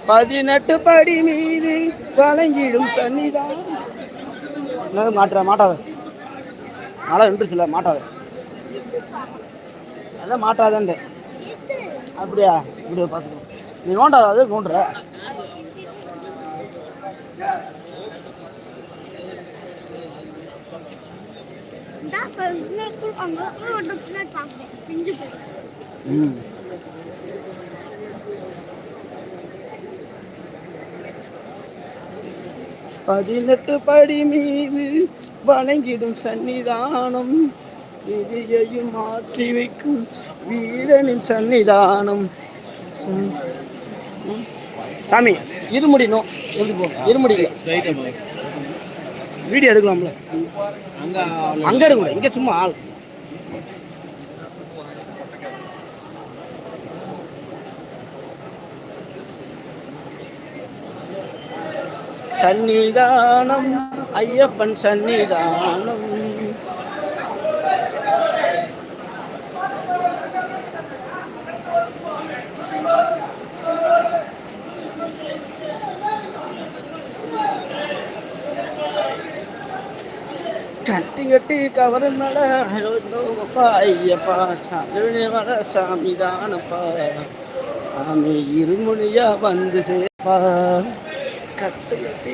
பதினெட்டு படி மீது வழங்கிடும் சன்னிதான். மாட்டாத மழை நின்றுச்சுல, மாட்டாத. அதான் மாட்டாதே. அப்படியா? இப்படி பார்த்துக்கோ. நீ நோண்டாத, அது நோண்டுற. பதினெட்டு படி மீது வணங்கிடும் சன்னிதானம், விதியையும் மாற்றி வைக்கும் வீரனின் சன்னிதானம். சாமி இருமுடினோம், எப்படி போ? இருமுடியில வீடியோ எடுக்கலாம்ல, அங்க எடுக்க, இங்க சும்மா ஆள். சன்னிதானம் ஐயப்பன் சன்னிதானம். கட்டி கட்டி கவர மேல ஐயப்பா சாமி வர சாமிதானப்பா, சாமி இருமுனியா வந்து சேப்பா. கட்டி கட்டி